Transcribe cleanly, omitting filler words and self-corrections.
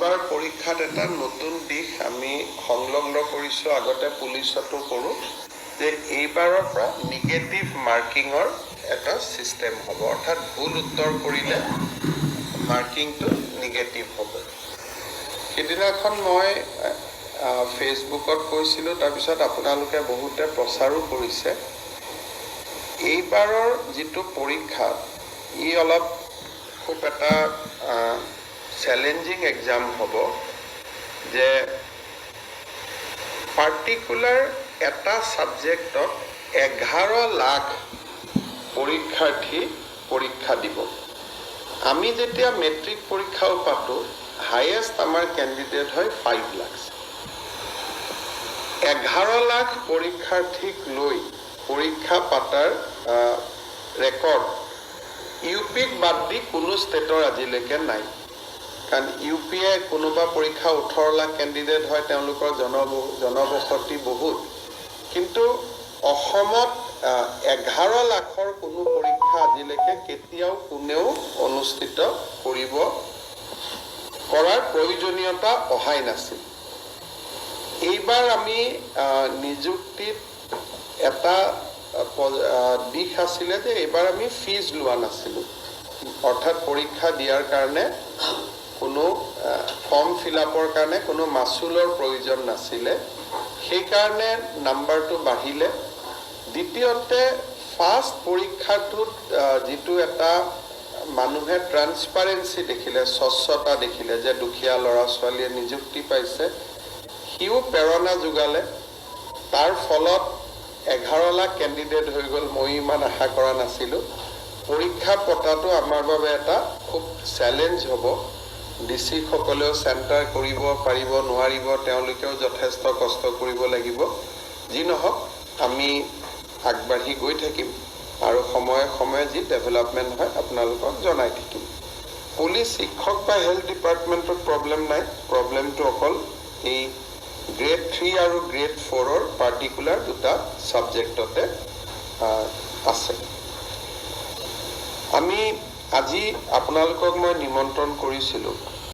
এইবাৰ পৰীক্ষাত এটা নতুন দিশ আমি সংলগ্ন কৰিছোঁ, আগতে পুলিচতো কৰোঁ, যে এইবাৰৰ পৰা নিগেটিভ মাৰ্কিঙৰ এটা ছিষ্টেম হ'ব, অৰ্থাৎ ভুল উত্তৰ কৰিলে মাৰ্কিংটো নিগেটিভ হ'ব। সেইদিনাখন মই ফেচবুকত কৈছিলোঁ, তাৰপিছত আপোনালোকে বহুতে প্ৰচাৰো কৰিছে। এইবাৰৰ যিটো পৰীক্ষা, ই অলপ খুব এটা চেলেঞ্জিং এক্সাম হ'ব, যে পাৰ্টিকুলাৰ এটা ছাবজেক্টত 11 লাখ পৰীক্ষাৰ্থী পৰীক্ষা দিব। আমি যেতিয়া মেট্ৰিক পৰীক্ষাও পাতোঁ, হায়েষ্ট আমাৰ কেণ্ডিডেট হয় 5 লাখ। 11 লাখ পৰীক্ষাৰ্থীক লৈ পৰীক্ষা পাতাৰ ৰেকৰ্ড ইউ পিক বাদ দি কোনো ষ্টেটৰ আজিলৈকে নাই। কাৰণ ইউ পিয়ে কোনোবা পৰীক্ষা 18 লাখ কেণ্ডিডেট হয়, তেওঁলোকৰ জনবসতি বহুত, কিন্তু অসমত 11 লাখৰ কোনো পৰীক্ষা আজিলৈকে কেতিয়াও কোনেও অনুষ্ঠিত কৰাৰ প্ৰয়োজনীয়তা অহাই নাছিল। এইবাৰ আমি নিযুক্তিত এটা দিশ আছিলে যে এইবাৰ আমি ফিজ লোৱা নাছিলোঁ, অৰ্থাৎ পৰীক্ষা দিয়াৰ কাৰণে কোনো ফৰ্ম ফিল আপৰ কাৰণে কোনো মাচুলৰ প্ৰয়োজন নাছিলে, সেইকাৰণে নাম্বাৰটো বাঢ়িলে। দ্বিতীয়তে ফাৰ্ষ্ট পৰীক্ষাটোত যিটো এটা মানুহে ট্ৰান্সপাৰেঞ্চি দেখিলে, স্বচ্ছতা দেখিলে, যে দুখীয়া ল'ৰা ছোৱালীয়ে নিযুক্তি পাইছে, সিও প্ৰেৰণা যোগালে। তাৰ ফলত 11 লাখ কেণ্ডিডেট হৈ গ'ল। মই ইমান আশা কৰা নাছিলোঁ। পৰীক্ষা পতাটো আমাৰ বাবে এটা খুব চেলেঞ্জ হ'ব। ডিচিসকলেও চেণ্টাৰ কৰিব পাৰিব নোৱাৰিব, তেওঁলোকেও যথেষ্ট কষ্ট কৰিব লাগিব। যি নহওক, আমি আগবাঢ়ি গৈ থাকিম আৰু সময়ে সময়ে যি ডেভেলপমেণ্ট হয় আপোনালোকক জনাই থাকিম। পুলিচ, শিক্ষক বা হেল্থ ডিপাৰ্টমেণ্টত প্ৰব্লেম নাই। প্ৰব্লেমটো অকল এই গ্ৰেড 3 আৰু গ্ৰেড 4ৰ পাৰ্টিকুলাৰ দুটা ছাবজেক্টতে আছে। আমি আজি আপোনালোকক মই নিমন্ত্ৰণ কৰিছিলোঁ